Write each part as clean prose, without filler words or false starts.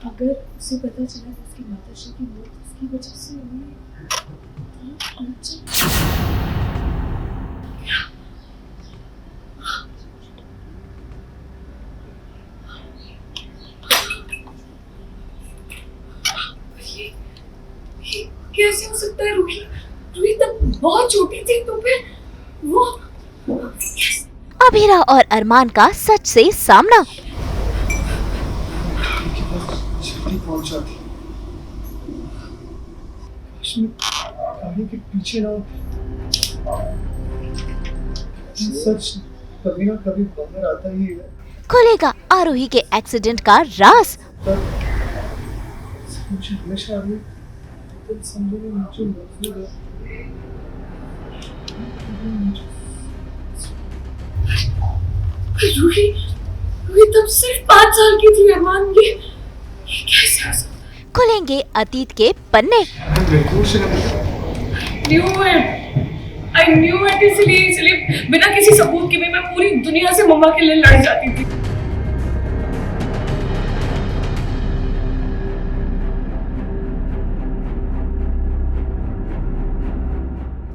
अगर उसे पता चला कि उसकी माताश्री की मौत उसकी वजह से हुई है, तो ये कैसे हो सकता है? रूही रूही तब बहुत छोटी थी, तो फिर वो अभीरा और अरमान का सच से सामना। जल्दी पहुंच जाती। काश मैं गाड़ी के पीछे ना सच कभी ना कभी बाहर आता ही है। खुलेगा आरोही के एक्सीडेंट का राज। पर मुझे हमेशा आदमी दिल समझने में मुझे मजबूर है। रूही रूही तब सिर्फ 5 साल की थी। अरमान, ये कैसे हो सकता है? खुलेंगे अतीत के पन्ने। आई न्यू इट, इसलिए बिना किसी सबूत के भी मैं पूरी दुनिया से मम्मा के लिए लड़ जाती थी।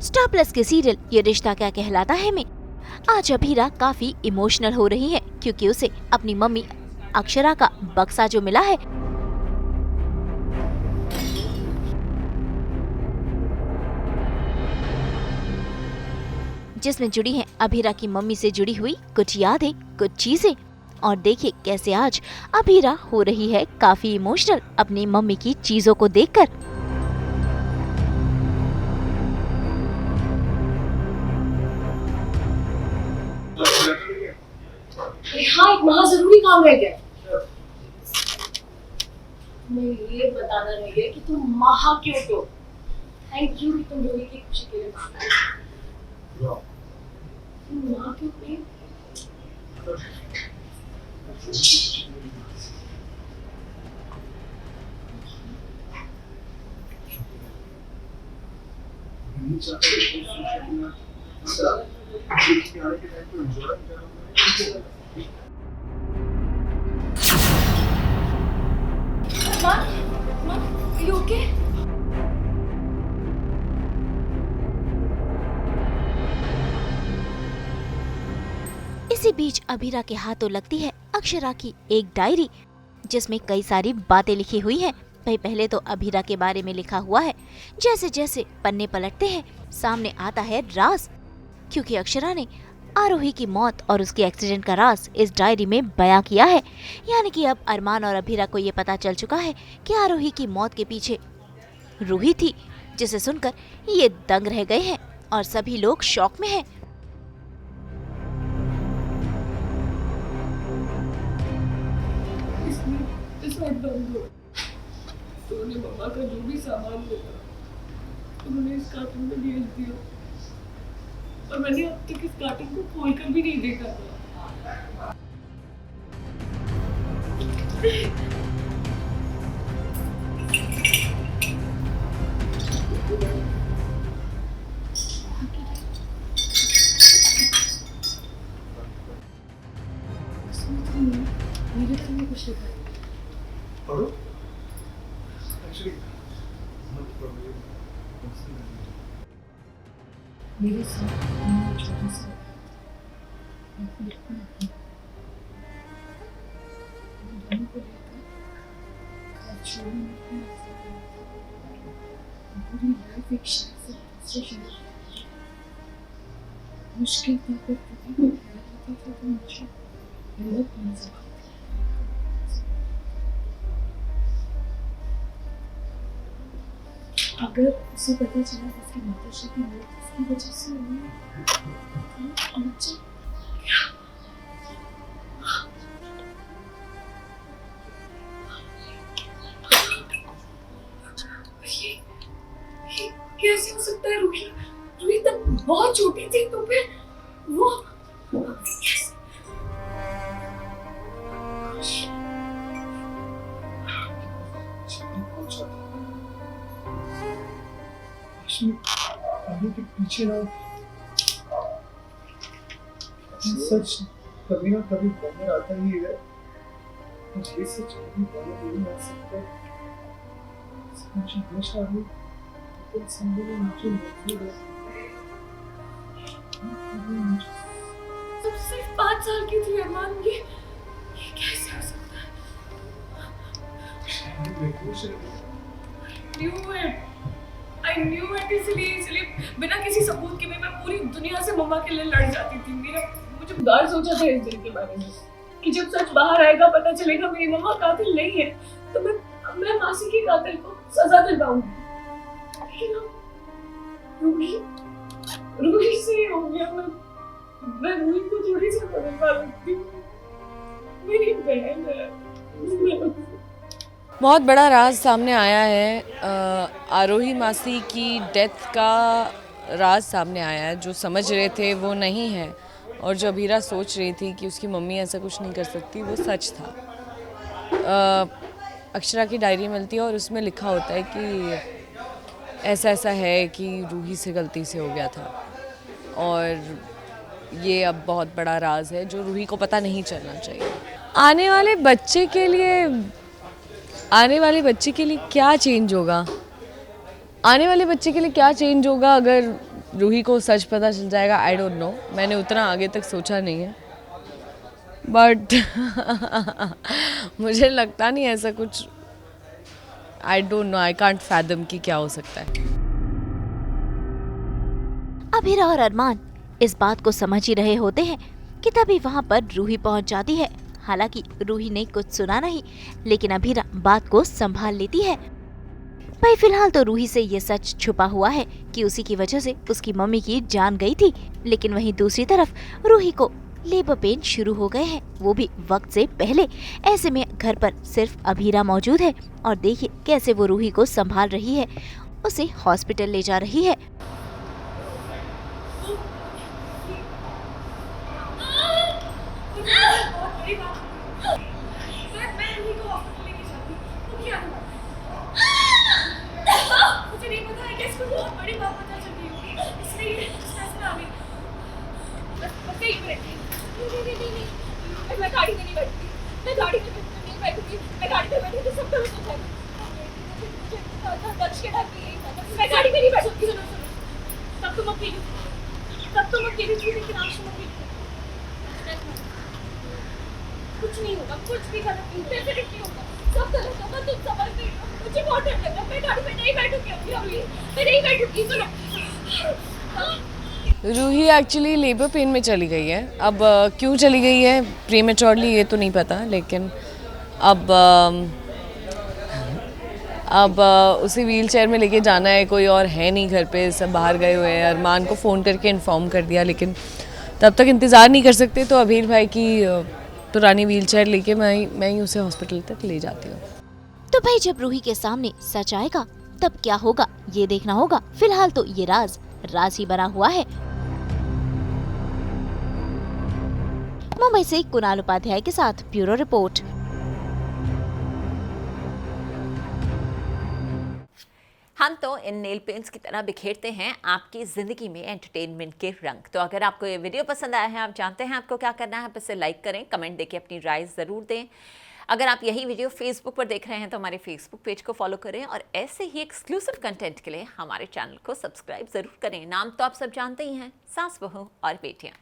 स्टार प्लस के सीरियल ये रिश्ता क्या कहलाता है में आज अभीरा काफी इमोशनल हो रही है, क्योंकि उसे अपनी मम्मी अक्षरा का बक्सा जो मिला है जिसमें जुड़ी हैं अभीरा की मम्मी से जुड़ी हुई कुछ यादें, कुछ चीजें। और देखिए कैसे आज अभीरा हो रही है काफी इमोशनल अपनी मम्मी की चीजों को देखकर। हाँ, एक महा जरूरी काम रह गया। तुम्हें ये बताना रह गया कि तुम महा क्यों हो। थैंक यू कि तुम रोही की खुशी के लिए काम कर रहे हो। तुम माँ क्यों प्रेम? माँ, you okay? इसी बीच अभीरा के हाथों लगती है अक्षरा की एक डायरी, जिसमें कई सारी बातें लिखी हुई हैं। भाई पहले तो अभीरा के बारे में लिखा हुआ है। जैसे जैसे पन्ने पलटते हैं सामने आता है राज, क्योंकि अक्षरा ने आरोही की मौत और उसके एक्सीडेंट का राज इस डायरी में बयां किया है। यानी कि अब अरमान और अभीरा को ये पता चल चुका है कि आरोही की मौत के पीछे रूही थी, जिसे सुनकर ये दंग रह गए हैं और सभी लोग शॉक में हैं। इस वक्त बंद हो। तो उन्हें मम्मा का जो भी सामान मिला उन्होंने इस कार्टून में भेज दिया, और मैंने अब तक इस कार्टून को खोलकर भी नहीं देखा था। मेरे तो नहीं कुछ लिखा है। पढ़ो। एक्चुअली मत पढ़ो। मेरे साथ मेरा छोटा सा मैं बिल्कुल नहीं। हम दोनों को लेकर घर छोड़ने में भी पूरी लाइफ एक शहर से दूसरे शहर मुश्किल था, पर कभी भी ख्याल आता था तो मुझे हिम्मत मिल जाती। अगर उसे पता चला कि उसकी माताश्री की मौत उसकी वजह से हुई है, तो मुझे ये कैसे हो सकता है? रूही रूही तब बहुत छोटी थी, तो फिर वो कैसे? जल्दी पहुंच जाती। काश मैं गाड़ी के पीछे ना सच कभी ना कभी बाहर आता ही है। और ये सच कभी बाहर नहीं आ सकता। मुझे हमेशा भी तुम संभव में मुझे मजबूर है। तुम सिर्फ 5 साल की थी अरमान, ये कैसे हो सकता है? शायद बेहोश है। I knew it, इसलिए बिना किसी सबूत के भी मैं पूरी दुनिया से मम्मा के लिए लड़ जाती थी। मुझे बार सोचा था इस दिन के बारे में कि जब सच बाहर आएगा, पता चलेगा मेरी मम्मा कातिल नहीं है, तो मैं मासी के कातिल को सजा दिलवाऊंगी। लेकिन रूही से हो गया। मैं रूही को थोड़ी सी बदल पा सकती हूँ, मेरी बहन है। बहुत बड़ा राज सामने आया है। आरोही मासी की डेथ का राज सामने आया है। जो समझ रहे थे वो नहीं है, और जो अभीरा सोच रही थी कि उसकी मम्मी ऐसा कुछ नहीं कर सकती, वो सच था। अक्षरा की डायरी मिलती है और उसमें लिखा होता है कि ऐसा ऐसा है कि रूही से गलती से हो गया था, और ये अब बहुत बड़ा राज है जो रूही को पता नहीं चलना चाहिए। आने वाले बच्चे के लिए क्या चेंज होगा? आने वाले बच्चे के लिए क्या चेंज होगा अगर रूही को सच पता चल जाएगा? आई डोंट नो, मैंने उतना आगे तक सोचा नहीं है, बट मुझे लगता नहीं ऐसा कुछ। I don't know, I can't fathom कि क्या हो सकता है। अभीरा और अरमान इस बात को समझ ही रहे होते हैं कि तभी वहाँ पर रूही पहुँच जाती है। हालांकि रूही ने कुछ सुना नहीं, लेकिन अभीरा बात को संभाल लेती है। भाई फिलहाल तो रूही से ये सच छुपा हुआ है कि उसी की वजह से उसकी मम्मी की जान गई थी, लेकिन वहीं दूसरी तरफ रूही को लेबर पेन शुरू हो गए हैं, वो भी वक्त से पहले। ऐसे में घर पर सिर्फ अभीरा मौजूद है और देखिए कैसे वो रूही को संभाल रही है, उसे हॉस्पिटल ले जा रही है। मुझे नहीं पता है कि इसको बहुत बड़ी बात पता चल गई होगी, इसलिए फैसला आ गई। बस यही बैठी। नहीं, मैं गाड़ी में नहीं बैठूंगी, मैं गाड़ी में नहीं बैठूंगी, मैं गाड़ी में बैठी तो सब कुछ हो जाएगा। मुझे बच के ढक गई, मैं गाड़ी में नहीं बैठूंगी। सुनो, तब तुम अकेली थी, लेकिन आज तुम अकेली। कुछ नहीं होगा, कुछ भी गलत नहीं, डेफिनेटली नहीं होगा, सब गलत होगा, तुम समझ नहीं हो। मुझे बहुत डर लग रहा है, मैं गाड़ी में नहीं बैठूंगी अभी, मैं नहीं बैठूंगी। सुनो, रूही एक्चुअली लेबर पेन में चली गई है। अब क्यों चली गई है प्रीमेच्योरली ये तो नहीं पता, लेकिन अब उसे व्हील चेयर में लेके जाना है, कोई और है नहीं घर पे, सब बाहर गए हुए हैं। अरमान को फ़ोन करके इन्फॉर्म कर दिया, लेकिन तब तक इंतज़ार नहीं कर सकते, तो अभीर भाई की पुरानी व्हील चेयर लेके मैं ही उसे हॉस्पिटल तक ले जाती हूँ। तो भाई जब रूही के सामने सच आएगा तब क्या होगा ये देखना होगा। फिलहाल तो ये राज ही बना हुआ है। मुंबई से कुणाल उपाध्याय के साथ ब्यूरो रिपोर्ट। हम तो इन नेल पेंट्स की तरह बिखेरते हैं आपकी ज़िंदगी में एंटरटेनमेंट के रंग। तो अगर आपको ये वीडियो पसंद आया है, आप जानते हैं आपको क्या करना है, आप इसे लाइक करें, कमेंट देके अपनी राय ज़रूर दें। अगर आप यही वीडियो फेसबुक पर देख रहे हैं तो हमारे फेसबुक पेज को फॉलो करें, और ऐसे ही एक्सक्लूसिव कंटेंट के लिए हमारे चैनल को सब्सक्राइब ज़रूर करें। नाम तो आप सब जानते ही हैं, सास बहू और बेटियाँ।